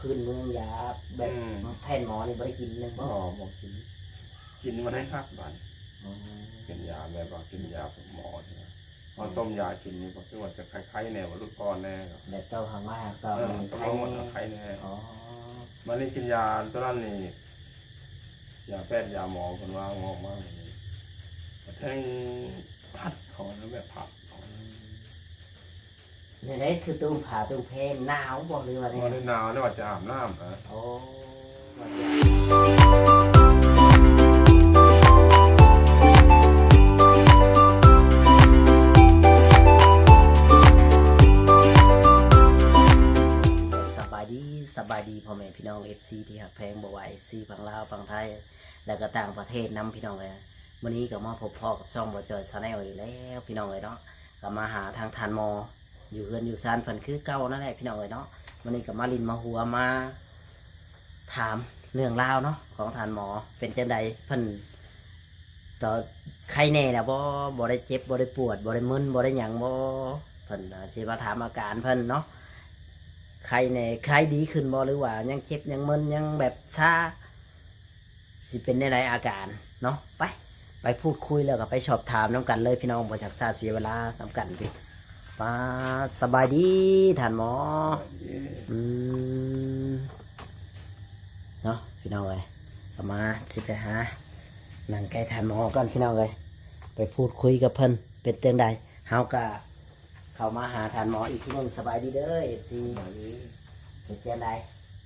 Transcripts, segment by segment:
พื้นเมืองยาแบบแผ่นหมอนี่บ่ได้กินนึงบ่บอกกินมันให้คักบ้านกินยาแบบว่ากินยาหมอใช่ไหมพอต้มยากินนี่ก็คือว่าจะคล้ายๆแนวรุ่นก่อนแน่แบบเจ้าทางว่าก็คล้ายแน่มันนี่กินยาตัวนั้นนี่ยาแพทย์ยาหมอคนว่างอกมากแทงผัดเขาแล้วแบบผัดนี่คือตุ้มผ่าตุ้มเพนหนาวบ่หรือว่าเนี่ยหนาวนี่ว่าจะอาบน้ำนะโอ้สบายดีพ่อแม่พี่น้อง FC ที่หักแพงบ่ไหว FC ฝั่งลาวฝั่งไทยแล้วก็ต่างประเทศนำพี่น้องเลยวันนี้ก็มาพบพ่อกับช่องบ่จอยชาแนลอีกแล้วพี่น้องเลยเนาะก็มาหาทางทานมออยู่เฮือนอยู่ซานเพิ่นคือเก่านั่นแหละพี่น้องเลยเนาะวันนี้ก็มาลินมาหัวมาถามเรื่องราวเนาะของทานหมอเป็นจังใดเพิ่นต่อใครแน่แล้วบ่ได้เจ็บบ่ได้ปวดบ่ได้มึนบ่ได้หยังบ่เพิ่นสิมาถามอาการเพิ่นเนาะใครเนี่ยใครดีขึ้นบ่หรือว่ายังเจ็บยังมึนยังแบบชาสิเป็นในอาการเนาะไปพูดคุยแล้วก็ไปสอบถามน้ำกันเลยพี่น้องบ่จากซาเสียเวลาน้ำกันพี่มาสบายดีท่านหมอเนาะพี่น้องเลยก็มาสิไปหานั่งใกล้ท่านหมอกันพี่น้องเลยไปพูดคุยกับเพิ่นเป็นจังใดเฮาก็เข้ามาหาท่านหมออีกทีนึงสบายดีเด้อFCเป็นจังใด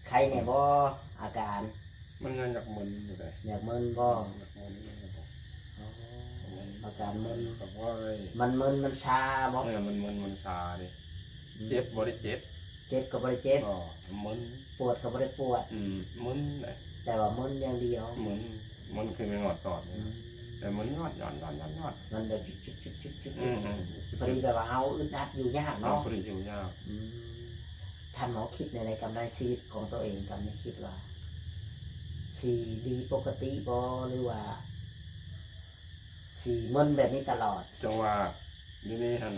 ใครเนี่ยบ่อาการมันยังอยากมึนอยู่เลยอยากมึนบ่อาการมึนแบบว่ามันมึนมันชาบ่มันชาดิเจ็บบ่ได้เจ็บก็บ่ได้เจ็บมึนปวดก็บ่ได้ปวดมึนเลยแต่ว่ามึนอย่างเดียวมึนคือไม่งอดตอดแต่มึนยอดมันแบบพอดีแบบว่าเอาอึดอัดอยู่ยากเนาะพอดีอยู่ยากท่านหมอคิดในกำไรชีวิตของตัวเองกำลังคิดว่าสีดีปกติบ่หรือว่าสีมึนแบบนี้ตลอดจังว่าอยู่นี่ฮัน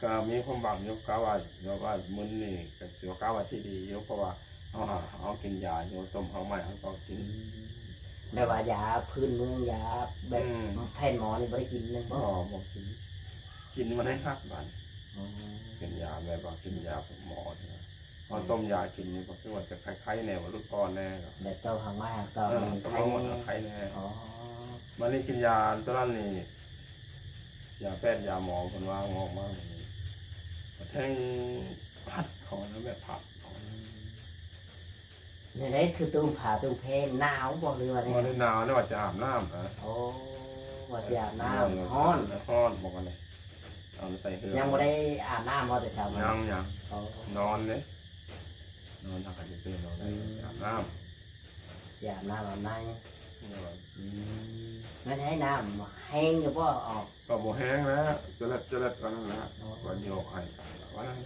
ก็มีความหวังยกก้าวว่ามึนนี่ก็ถือว่าก้าวที่ดียกเพราะว่าเขากินยาอยู่ต้มเขาใหม่เขาก็กินแบบว่ายาพื้นเมืองยาแบบแผ่นหมอนี่ไม่ได้กินเลยบอกกินมันให้คักบ้านกินยาแบบว่ากินยาหมอพอต้มยากินนี่ก็คือว่าจะคล้ายๆแนวรุ่นก่อนแน่แบบเจ้าทางว่าก็คล้ายแน่มันนี่กินยาตัวนั้นนี่ยาแพทย์ยาหมอคนว่างอกมากแทงผัดเขาแล้วแบบผัดนี่คือตุ้มผ่าตุ้มเพนหนาวบอกเลยว่าเนี่ยหนาวนี่ว่าจะอาบน้ำนะโอ้ว่าจะอาบน้ำฮ้อนบอกกันเลยเอาใส่เสื้อยังไม่ได้อาบน้ำพอแต่เช้ายังนอนเลยนอนทำการเต้นนอนอาบน้ำจะอาบน้ำแบบไหนไม่ได้น้ำแห้งอยู่ป่ะออกก็บ่แห้งแล้วจะเล็ดกันนั่นแหละวันโยกให้วันนั้น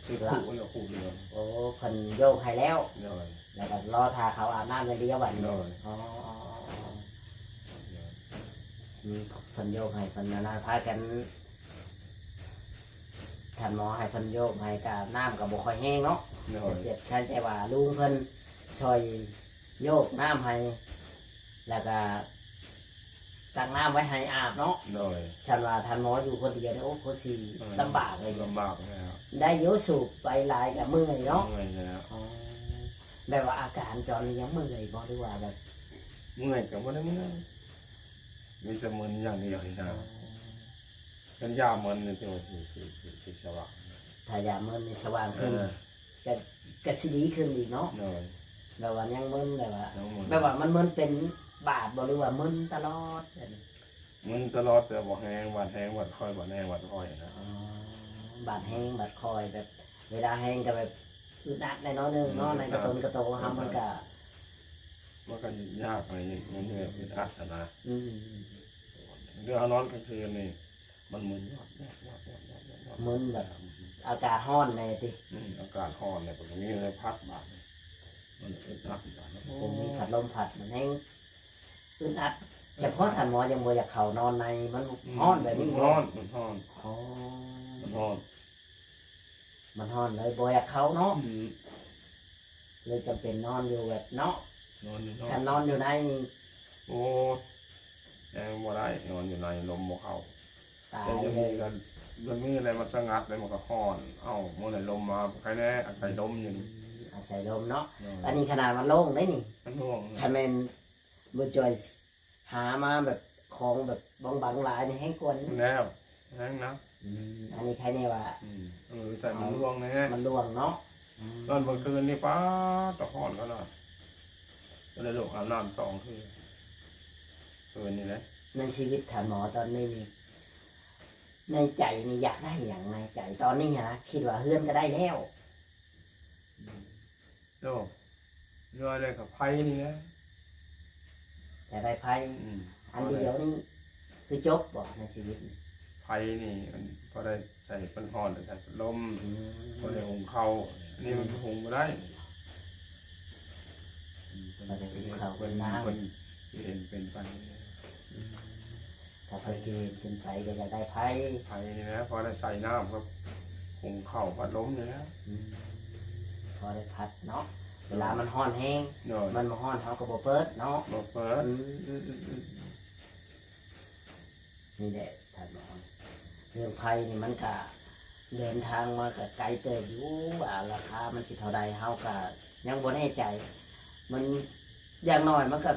คือคู่เราคู่เดียวโอ้คนโยกให้แล้วแล้วก็รอทาเขาอาบน้ำอย่างเดียววันนี้คนโยกให้คนนาพากันท่านหมอให้คนโยกให้กับน้ำกับบุคคลแห้งเนาะเจ็บแค่ใจว่าลุงเพิ่นช่วยโยกน้ำให้แล้วก็ตั้งน้ำไว้ให้อาบเนาะฉันว่าท่านหมออยู่คนเดียวเนี่ยโอ้โหสิลำบากเลยได้เยอะสูบไปหลายกับมือเนาะแบบว่าอาการจอนยังมือเลยบอกดีว่าแบบเมื่อยกับว่าได้เมื่อยมีจะมึนอย่างเดียวนะเป็นยามึนนี่ที่ว่าที่สว่างถ้ายามึนนี่สว่างขึ้นก็สิดีขึ้นดีเนาะแบบว่ายังมึนแบบว่ามันมึนเป็นบาดบ่หรือว่ามึนตลอดมึนตลอดแต่บ่แห้งบาดแห้งบาดคอยบาดแห้งบาดคอยนะบาดแห้งบาดคอยแบบเวลาแห้งก็แบบอึดอัดในน้อยนึงเนาะในกระโตทำมันก็ยากอะไรมันเนี่ยอึดอัดนะเรื่องนอนกลางคืนนี่มันมึนมึนแบบอากาศร้อนในติอากาศร้อนเนี่ยตรงนี้เลยพัดบาดมันอึดอัดผมมีผัดลมผัดมันให้อึดอัดเฉพาะท่านหมอยังบ่อยากเข่านอนในมันร้อนแบบนี้ร้อนมันร้อนเลยบ่อยากเข่าเนาะ เลยจำเป็นนอนอยู่แบบเนาะ นอนอยู่นอ ถ้าน นอนอยู่ในนี่ โอ้ยังบ่ได้นอนอยู่ในลมบ่เข้า ตาย แต่ยัง เล มี ย กันยังมีอะไรมาสงัดเลยมันก็ฮ้อนเอ้าเมื่อไหร่ลมมาใครแน่อาศัยลมอยู่นี่ อาศัยลมเนาะ เนาะ อันนี้ขนาดมันโล่งได้นี่ มันห่วง ถ้าแม่นบ่จอยหามาแบบของแบบบางๆหลายนี่แห้งกว่านี้ แล้วแห้งนะ อันนี้ใครแน่ว่า ใส่มันร่วงแน่ มันล่วงเนาะ ตอนเมื่อคืนนี่ป้าตะฮ้อนก็น่ะก็เลยลูกอาบน้ำ2คืนนี่แหละ ในชีวิตถามหมอตอนนี้นี่ในใจนี่อยากได้อย่างในใจตอนนี้นะคิดว่าเฮือนก็ได้แล้ว โย่เรืออะไรกับไผ่นี่นะ แต่ได้ไพ่อันเดียวนี่คือจบบ่ในชีวิตนี่ ไผ่นี่มันพอได้ใส่เป็นห่อนใส่เป็นลมพอได้หุงข้าวอันนี่มันหุงไม่ได้ เราจะกินข้าว เป็ เป็น นน้ เป็นไป ำถ้าไปกินขึ้นไปก็จะได้ไพ่ ไผ่นี่นะพอได้ใส่น้ำก็หุงข้าวพัดลมนี่นะ พอได้พัดเนาะเวลามันห้อนแห้ง เนาะ มันมาห้อนเขาก็บ่เปิดเนาะ บอกเปิด นี่แหละถามหมอเรื่องไพ่นี่มันก็เดินทางมาก็ไกลเติบอยู่ว่าราคามันสิเท่าใดเฮาก็ยังบ่แน่ใจ มันอย่างน้อยมันก็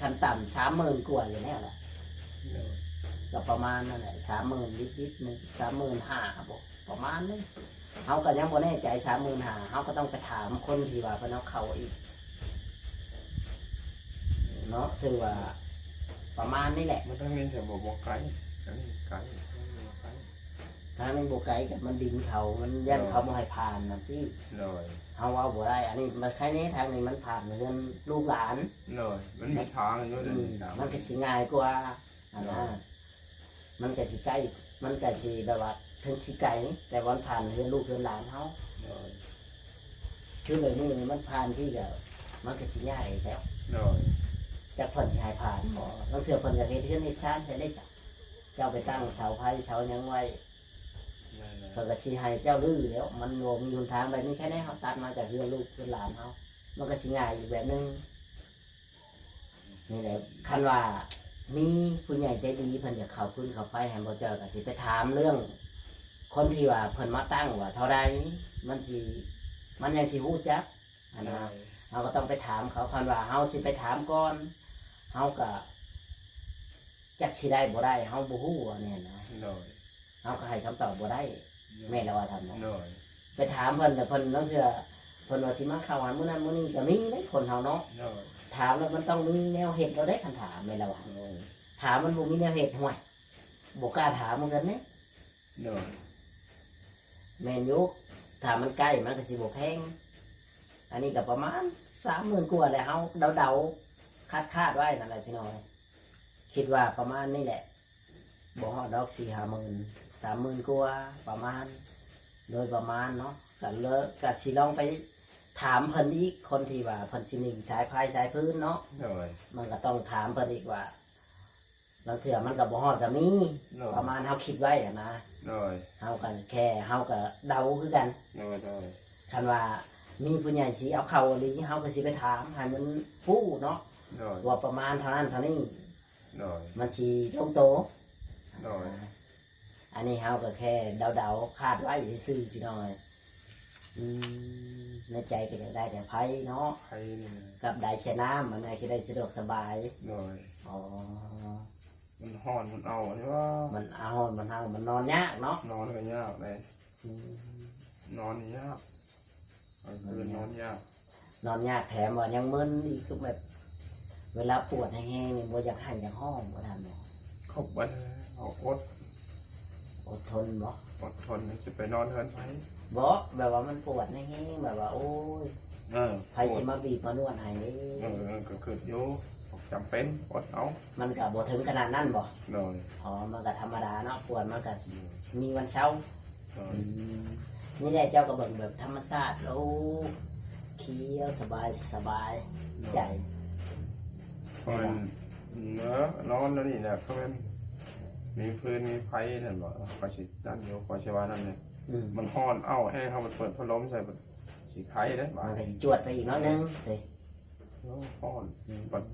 ขั้นต่ำ30,000กว่าอยู่แล้วแหละก็ประมาณนั่นแหละ30,000นิดๆนึง35,000บ่ประมาณนึงเฮาก็ยังบ่แน่ใจ35,000เฮาก็ต้องไปถามคนที่ว่าเพิ่นเอาเข้าอีกเนาะถือว่าประมาณนี้แหละ มันต้องมีเสียงบอกไก่อันนี้ไก่ ทางนึงบ่ไกลกับมันดินเขามันยันเขาบ่ให้ผ่านนะพี่ เลย เฮาว่าบ่ได้ อันนี้มันแค่นี้ทางนี้มันผ่านเรื่องลูกหลาน เลยมันมีทางอยู่เลย มันก็สิง่ายกว่าอันนั้นมันก็สิใกล้มันก็สิแบบว่าถึงสิไกลแต่วันผ่านเรื่องลูกเรื่องหลานเฮา เลย คือแบบนี้มันผ่านที่ก็มันก็สิง่ายแล้ว เลย จักเพิ่นสิให้ผ่านบ่บางเทื่อเพิ่นก็เฮ็ดเรือนเฮ็ดชานได้จ้ะเจ้าไปตั้งเสาไฟเสาหยังไว้เพิ่นก็สิให้เจ้าลื้อแล้วมันบ่มีหนทางแบบนี้แค่นี้เฮาตัดมาจากเรือนลูกเรือนหลานเฮามันก็สิง่ายอีกแบบนึงนี่แหละคันว่ามีผู้ใหญ่ใจดีเพิ่นอยากเข้าพื้นเข้าไปให้บ่เจอก็สิไปถามเรื่อง คนที่ว่าเพิ่นมาตั้งว่าเท่าใดมันสิมันยังสิฮู้จักอันนะเราก็ต้องไปถามเขาคันว่าเฮาสิไปถามก่อนเฮาก็จักสิได้บ่ได้เฮาบ่ฮู้อันนี้นะ เลย เฮาก็ให้คำตอบบ่ได้แม่นแล้วว่าทำเนาะ เลย ไปถามเพิ่นแต่เพิ่นบางเทื่อเพิ่นว่าสิมาเข้าหามื้อนั้นมื้อนี้ก็มีเด้คนเฮาเนาะ เลย ถามแล้วมันต้องมีแนวเฮ็ดเราได้คันถามแม่นแล้วว่าถามมันบ่มีแนวเฮ็ดห่วยบ่กล้าถามเหมือนกันเด้ เลย แม่นอยู่ถ้ามันใกล้มันก็สิบ่แพงอันนี้ก็ประมาณ30,000กว่าแหละเฮาเดาๆคาดไว้นั่นแหละพี่น้องคิดว่าประมาณนี้แหละบ่ฮอดดอก4-5,000 30,000กว่าประมาณ โดยประมาณเนาะก็เลยก็สิลองไปถามเพิ่นอีกคนที่ว่าเพิ่นสินิ่งใช้พายใช้พื้นเนาะ เลย มันก็ต้องถามเพิ่นอีกว่าบางเทื่อมันก็บ่ฮอดก็มี เลย ประมาณเฮาคิดไว้อะนะ เลย เฮากันแค่เฮาก็เดาคือกัน เลยเลย คันว่ามีผู้ใหญ่สิเอาเข้าอีหรือเฮาก็สิไปถามให้มันฮู้เนาะ เลย ว่าประมาณเท่านั้นเท่านี้ เลย มันสิลงโต เลย อันนี้เฮาก็แค่เดาๆคาดไว้ซื่อๆพี่น้องเอ้ยในใจก็อยากได้แต่ไผเนาะ ไผ่นี่ กับได้ใช้น้ำมันจะได้สะดวกสบาย เลย อ๋อ มันห่อนมันเอาอันนี้ว่า มันเอามันนอนยากเนาะ นอนก็ยากเลยนอนยากคืนนอนยาก นอนยากแถมว่ายังมึนอีกคือแบบ เวลาปวดแห้งๆนี่บ่อยากหันอยากห้องบ่ทำเนี่ย เขาไปเอาอดทนบ่ อดทนจะไปนอนเทินไป บ่แบบว่ามันปวดแห้งๆแบบว่าโอ้ยใครสิมาบีบมานวดให้ ก็คืออยู่จำเป็นอดเอา มันก็บ่ถึงขนาดนั้นบ่ เลย อ๋อมันก็ธรรมดาเนาะปวดมันก็มีวันเช้า เลย นี่แหละเจ้าก็เบิ่งแบบธรรมชาติโอ้เคี้ยวสบายใจ เพราะมันเนื้อนอนแล้วนี่แหละเพราะมันมีพื้นมีไฟนั่นบ่คอยสิจันอยู่คอยสิว่านั่นเนี่ยมันห้อนเอ้าให้เขามันเปิดพัดลมใส่สี สิไข่ได้บา มั ด นก็สิจวดไปอีกน้อยนึงเฮ้ย ป้อนปัด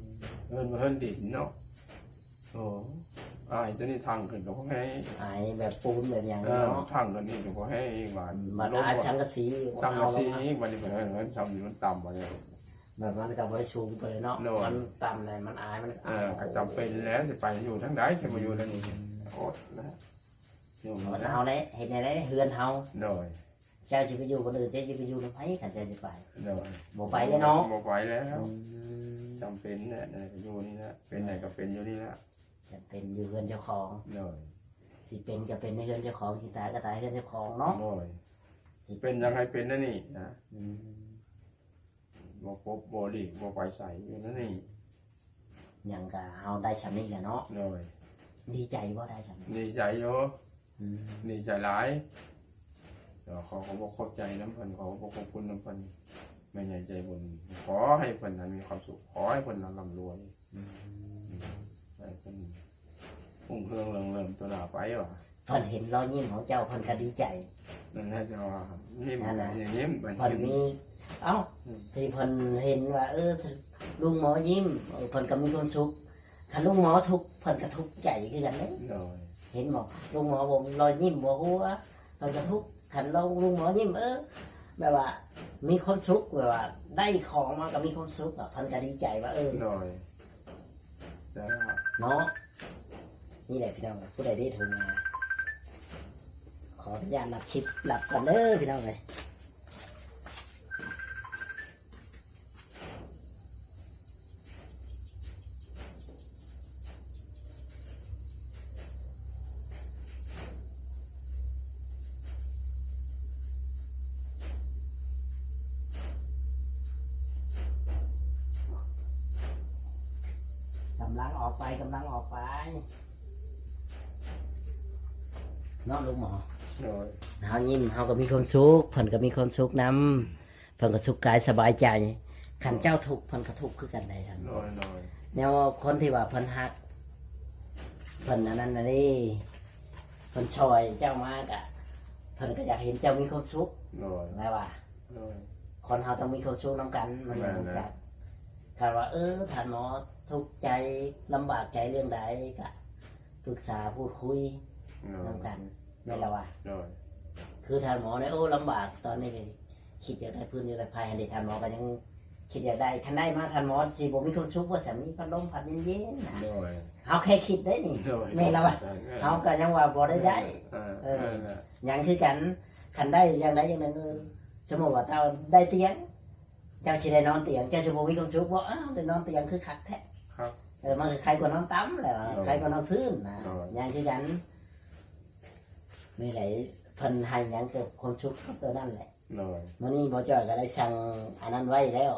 เงินมาเฮินดินเนาะโอ้อายตัวนี้ทางขึ้นก็ให้ ไอ้แบบปูนแบบอย่าง เอ นี้ อ เนาะ ทางกันนี่ก็ให้บาด มันอาสังกะสี ทาง เอาล สี งมา มันนี่เป็นเงินทำอยู่มันต่ำมาเนี่ย แบบมันก็บ่ได้สูงไปเนาะ โน่น มันต่ำเลยมันอายมัน ก็จำเป็นแล้วจะไปอยู่ทั้งใดจะมาอยู่ทั้งนี้โอ๊ตนะอยู่ มัน นะ เอาได้เฮ็ดได้เฮือนเฮา หน่อย เจ้าสิไปอยู่คนอื่นเจ้าสิไปอยู่นำไผกันเจ้าสิไป หน่อย บ่ไปเลยเนาะ บ่ไปแล้วจำเป็นเนี่ยอยู่นี่นะเป็นไหนก็เป็นอยู่นี่นะ จะเป็นอยู่เฮือนเจ้าของ หน่อย สิเป็นก็เป็นในเฮือนเจ้าของสิตายก็ตายเฮือนเจ้าของเนาะ หน่อยเป็นยังไงเป็นนั่นนี่นะ อืม บ่พบบ่หลีกบ่ไปใส่อยู่นั่นนี่ หยังก็เฮาได้ชำนี้แหละเนาะ หน่อย ดีใจบ่ได้ชำนี้ ดีใจอยู่ อืม ดีใจหลายเดี๋ยวเขาบอกขอบใจน้ำเพันเขาบอกขอบคุณน้ำเพันไม่ใหญ่ใจบุญขอให้เพันนั้นมีความสุขขอให้เพันนั้นร่ำรวย อืม ให้เพันพุ่งเครื่องเริ่มตัวหน้าไปว่ะ เพิ่นเห็นรอยยิ้มของเจ้าเพิ่นก็ดีใจ นั่นแหละจะว่ายิ้ม นั่นน่ะ ยิ้มไป เพิ่น ยิ้ม มีเอ้าที่เพิ่นเห็นว่าลุงหมอยิ้มเพิ่นก็มีความสุขถ้าลุงหมอทุกข์เพิ่นก็ทุกข์ใจคือกันเด้ หน่อย เห็นบ่ลุงหมอผมรอยยิ้มบ่ฮู้ว่าเพิ่นก็ทุกข์คันลุงหมอยิ้มแบบว่า มีความสุขแบบว่า ได้ของมาก็มีความสุขอ่ะเพิ่นก็ดีใจว่าหน่อยแต่ว่า เนาะนี่แหละพี่น้องผู้ใดได้โทรมาขออนุญาตรับคลิปรับก่อนเด้อพี่น้องเลยกำลังออกไปเนาะลุงหมอ หน่อย เฮายิ้มเฮาก็มีความสุขเพิ่นก็มีความสุขนำเพิ่นก็สุขกายสบายใจขันเจ้าทุกข์เพิ่นก็ทุกข์คือกันได้ครับ หน่อยหน่อย แนวคนที่ว่าเพิ่นฮักเพิ่นอันนั้นอันนี้เพิ่นช่วยเจ้ามากอะเพิ่นก็อยากเห็นเจ้ามีความสุข หน่อย แม่ว่า หน่อย คนเฮาต้องมีความสุขนํกันมันไม่รู้จักถ้าว่าถ้าหมอทุกข์ใจลำบากใจเรื่องใดก็ปรึกษาพูดคุย หน่อย นํกันแม่นละว่า หน่อย คือทานหมอเนี่ยลำบากตอนนี้เลยคิดอยากได้พื้นอยากได้ภัยให้ได้ทานหมอก็ยังคิดอยากได้คันได้มาทานหมอสิบ่มีคนชุกว่าสามีพัดลมพัดเย็นๆนะ หน่อย เฮาแค่คิดได้นี่ หน่อย แม่ละว่าเฮาก็ยังว่าบ่ได้ หยังคือกันคันได้อย่างใดอย่างหนึ่งสมมติว่าเจ้าได้เตียงเจ้าสิได้นอนเตียงเจ้าสิบ่มีคนชุกว่าอ้าวได้นอนเตียงคือคักแท้ ครับ มันคือใครกว่านอนต่ำแหละใครกว่านอนพื้นนะหยังคือกันนี่แหละเพิ่นให้หยังเกิดคนชุกกับตัวนั่นแหละ หน่อย มื่อนี้บอจอยก็ได้สั่งอันนั้นไว้แล้ว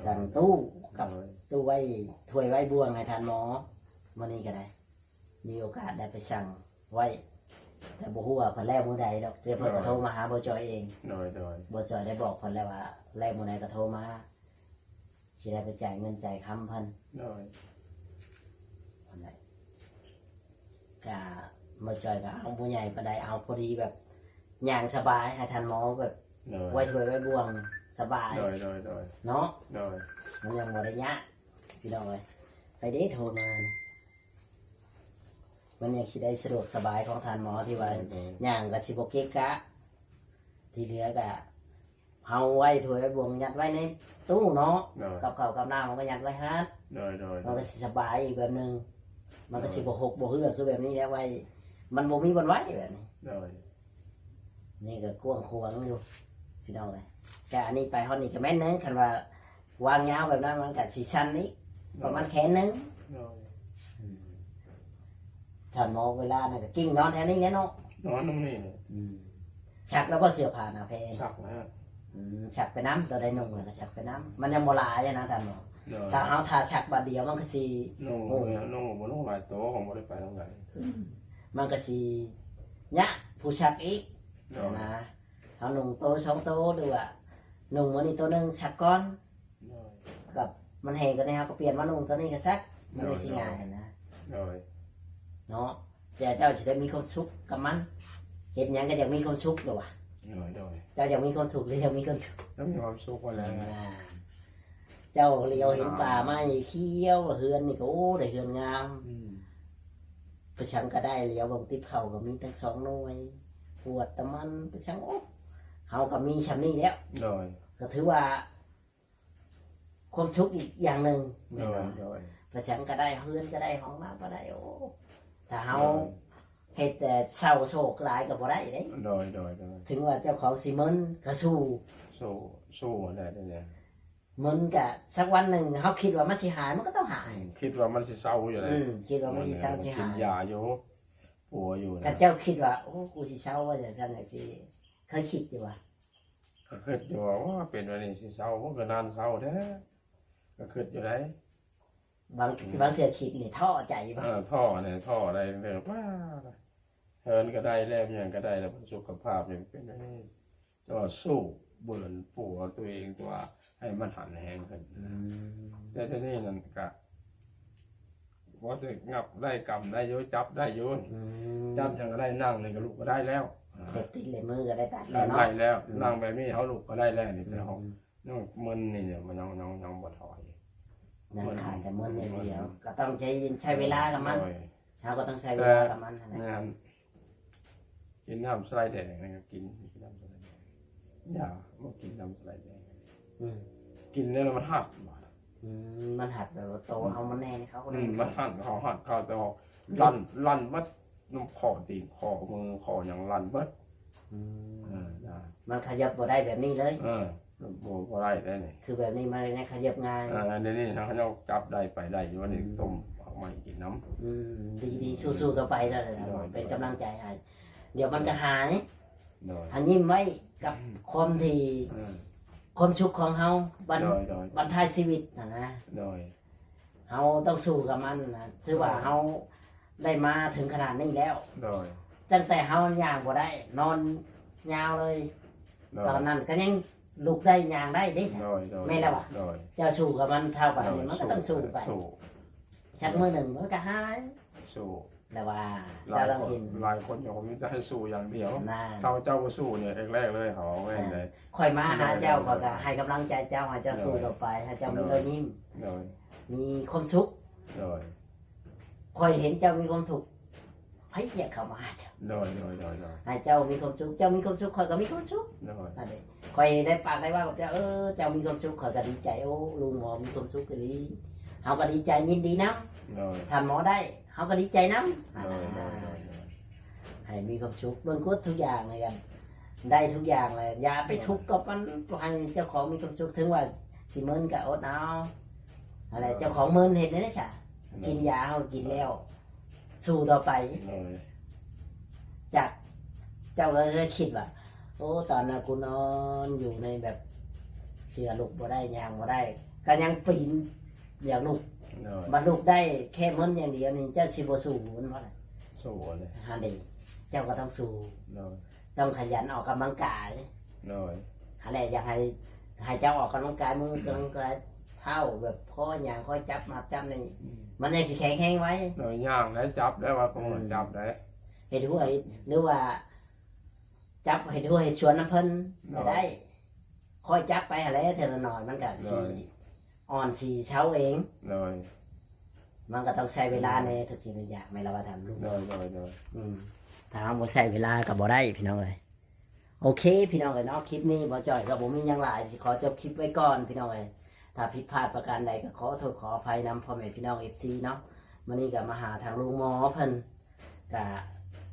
สั่งตู้กับตู้ไว้ถ้วยไว้บวงให้ทานหมอมื่อนี้ก็ได้ มีโอกาสได้ไปสั่งไว้ แต่บ่ฮู้ว่าเพิ่นแล้วมื้อใดดอกเดี๋ยวเพิ่นก็โทรมาหาบอจอยเอง หน่อยหน่อย บอจอยได้บอกเพิ่นแล้วว่าแล้วมื้อใดก็โทรมาสิได้ไปจ่ายเงินจ่ายคำเพิ่น หน่อย เพิ่นได้ก็บอจอยก็เอาผู้ใหญ่ปานใดเอาพอดีแบบย่างสบายให้ทานหมอแบบ หน่อย ไว้ถ้วยไว้บวงสบาย หน่อยหน่อยหน่อย เนาะ หน่อย มันยังบ่ได้ยะพี่น้องเลยไปเด้โทรมามันยังสิได้สะดวกสบายของทานหมอที่ว่าย่างกับสิบเกะกะ ที่เหลือก็เฮาไว้ถ้วยไว้บวงยัดไว้ในตู้เนาะ หน่อย กับข้าวกับน้ำมันก็ยัดไว้ฮะ หน่อยหน่อย มันก็สิสบายอีกแบบหนึงมันก็สิบ่หกบ่เหือคือแบบนี้แล้วไว้ มันบ่มีบนไว้แบบนี้ หน่อย นี่ก็กว้างควางอยู่พี่น้องเลยแต่อันนี้ไปฮอดนี่ก็แม่นนึงคันว่าวางยาวแบบนั้นมันก็สิชันนี้ประมาณแขนนึง หน่อย ถ้ามองเวลาน่ะก็กิ้งนอนแถวนี้แน่เนาะ นอนตรงนี้ ชักแล้วก็เสื้อผ้าหนาเพล สักนะ ชักไปน้ำตัวใดนุ่งเลยก็ชักไปน้ำมันยังโบราณเลยนะท่านหมอ หน่อย ถ้าเอาทาชักบาดเดียวมันก็สี น้องน้องบนน้องหลายโตของบริไปตรงไหน มันก็สียะผู้ชักอีก หน่อย นะเอาหนุ่งโตสองโตดูว่าหนุ่งมันนี่ตัวหนึงชักก้อน หน่อย กับมันแห้งก็เนี่ยก็เปลี่ยนมาหนุ่งตัวนี้ก็ชักมันเลยสิง่ายนะ หน่อย เนาะแต่เจ้าจะได้มีความสุขกับมันเห็นหยังก็อยากมีความสุขเลยว่ะ โดย เจ้าอยากมีความสุขหรืออยากมีความสุข ต้องมีความสุขว่าแล้ว เจ้าเลี้ยวเห็นป่าไม้เขียวเฮือนนี่ก็โอ้ได้เฮือนงามประชังก็ได้เลี้ยวบางติบเขาก็มีทั้งสองหน่วยปวดตะมันประชังโอ้เฮาก็มีชั้นนี้แล้ว โดย ก็ถือว่า ความทุกข์อีกอย่างหนึ่ง โดย ประชังก็ได้เฮือนก็ได้ห้องน้ำก็ได้โอ้ถ้าเฮาเฮ็ดแต่เศร้าโศกหลายก็บ่ได้เด้ โดยถึงว่าเจ้าของสิมึนก็สู้ สู้ได้เนี่ย มึนก็สักวันหนึ่งเฮาคิดว่ามันสิหายมันก็ต้องหาย คิดว่ามันสิเศร้าอยู่เลย คิดว่ามันสิเศร้าสิ กิ หาน ย ยาอยู่ปัวอยู่ ก็เจ้าคิดว่าโอ้กูสิเศร้าว่าจะซั่นจังซี่เคยคิดอยู่ว่า ก็คิดอยู่ว่าเป็นวันนี้สิเศร้ามันก็นานเศร้าแท้ก็คิดอยู่ไหน บางเทื่อคิดนี่ท้อใจบ่ ท่อเนี่ยท่ออะไรเนี่ยว้าเฮินก็ได้แล้วยังก็ได้แล้วสุขภาพเนี่ยเป็นอันนี้จะสู้เบื่อปัวตัวเองตัวให้มันหันแหงขึ้นแต่ทีนี้นั่นก็ว่าจะงับได้กำได้โยจับได้โยจับยังก็ได้นั่งเลยก็ลุกก็ได้แล้ว เฮ็ดติดเลยมือก็ได้ตัดแล้ว ได้ เนาะ แล้วนั่งแบบนี้เขาลุกก็ได้แล้วนี่แต่เขาน้องมันนี่เนี่ยมันยังบ่ถอย นั่งขาดแต่มึนอย่างเดียวก็ต้องใช้เวลากับมันเฮาก็ต้องใช้เวลากับมันนั่นแหละ งานกินน้ำสไลด์แดงนะครับกินน้ำสไลด์แดงอย่ามากินน้ำสไลด์แดงกินแล้วมันหัด มันหัดแบบว่าโตเฮามันแน่นี่เขาก็ มันหัดเขาแต่ออกลั่นบัดน้ำคอตีนคอมือคออย่างลั่นบัด มันขยับบ่ได้แบบนี้เลย บ่ได้ได้นี่ คือแบบนี้มันเนี่ยขยับง่าย เดี๋ยวนี้ทางเขาจับได้ไปได้อยู่วันนี้ต้มออกมากินน้ำ ดีสู้ๆต่อไปแล้วนะเป็นกำลังใจให้เดี๋ยวมันก็หาย โดย หันยิ้มไว้กับความที่ความสุขของเฮาบรรทายชีวิตนะ โดย เฮาต้องสู้กับมันนะถือว่าเฮาได้มาถึงขนาดนี้แล้ว โดย ตั้งแต่เฮาย่างบ่ได้ นอนยาวเลย ตอนนั้นก็ยังลุกได้ย่างได้เด้ ไม่แล้วอ่ะ เจ้าสู้กับมันเท่ากันนี่มันก็ต้องสู้ไปชักมือหนึ่งมันก็หาย สู้ แต่ว่า หลา เจ้าย ต้อง คน กิน หลายคนอย่างผมจะให้สู้อย่างเดียว นั่น เจ้าก็สู้เนี่ยแรกเลยเขาแม่งเลย ค่อยมาหาเจ้าก็ให้กำลังใจเจ้าให้เจ้าสู้ต่อไปให้เจ้ามีรอยยิ้ม โดย มีความสุข โดย ค่อยเห็นเจ้ามีความสุขให้อยากเข้ามาเจ้า โดยให้เจ้ามีความสุขเจ้ามีความสุขค่อยก็มีความสุข โดย นั่นเองค่อยได้ปากได้ว่ากับเจ้าเจ้ามีความสุขค่อยก็ดีใจโอ้ลุงหมอมีความสุขก็ดีเฮาก็ดีใจยินดีนะ โดย ท่านหมอได้เฮาก็ดีใจนะ โดย ให้มีความสุขเบิ่งกดทุกอย่างเลยกันได้ทุกอย่างเลยอย่าไปทุกข์กับมันให้เจ้าของมีความสุขถึงว่าสิมึนก็อดเอาอะไรเจ้าของมึนเห็นได้ใช่กินยาเฮากินแล้ว สู้ต่อไป โดย จากเจ้าก็เลยคิดว่าโอ้ตอนนั้นกูนอนอยู่ในแบบเสือลูกบ่ได้ยางบ่ได้ก็ยังปีนอยากลูก โดย บรรลุได้แค่มึนอย่างเดียวนี่เจ้าสิบ่สู้มันบ่ได้ สู้เลย ฮะดีเจ้าก็ต้องสู้ โดย ต้องขยันออกกำลังกาย โดย อะไรอยากให้เจ้าออกกำลังกายมือกำลังกายเท้าแบบข้ออย่างข้อจับมาจับนี่มันยังสิแข็งแข็งไว้ โดยย่างได้จับได้ว่าผมจับได้ เห็ดหัวหรือว่า จับเห็ดหัวเห็ดชวนน้ำเพิ่นก็ได้ค่อยจับไปอะไรเท่าน้อยมันก็สีอ่อนสีเช้าเอง โดย มันก็ต้องใช้เวลาในทุกสิ่งทุกอย่างไม่ละว่าทำลูก โดย ถ้าเราใช้เวลาก็บ่ได้พี่น้องเลยโอเค พี่น้องเลยเนาะคลิปนี้บ่จ่อยก็บ่มีหยังหลายสิขอจบคลิปไว้ก่อนพี่น้องเลยถ้าผิดพลาดประการใดก็ขอโทษขออภัยนำพ่อแม่พี่น้อง FC เนาะวันนี้ก็มาหาทางลุงหมอเพิ่นก็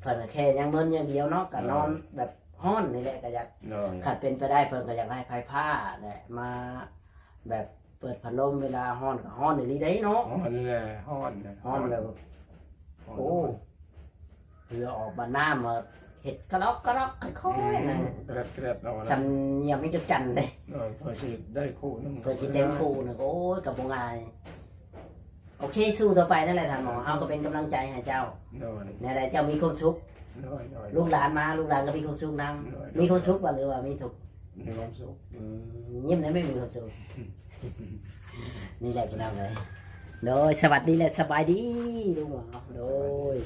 เพิ่นก็แค่ยังมึนอย่างเดียวเนาะก็นอนแบบฮ้อนนี่แหละก็อยาก โดย ขัดเป็นไปได้เพิ่นก็อยากได้ไฟผ้าแหละมาแบบเปิดพัดลมเวลาฮ้อนก็ฮ้อนอีหลีได้เนาะ ฮ้อนเลยฮ้อน ฮ้อนแบบโอ้เพื่อออกมาน้ำมาเห็ดกระลอกค่อยๆนะ เกล็ดเรา ฉันยังไม่จะจันเลย โดยเพื่อสิได้คู่นึง เพื่อสิเต็มคูนะโอ้ยกับบงายโอเคสู้ต่อไปนั่นแหละท่านหมอเอาก็เป็นกำลังใจให้เจ้า โดย ในอะไรเจ้ามีความสุข โดย ลูกหลานมาลูกหลานก็มีความสุขนำมีความสุขบ่หรือว่ามีทุกข์ มีความสุข ยิ้มไหนไม่มีความสุข นี่แหละพี่น้องเลยโดยสวัสดีและสบายดีลุงหมอโดย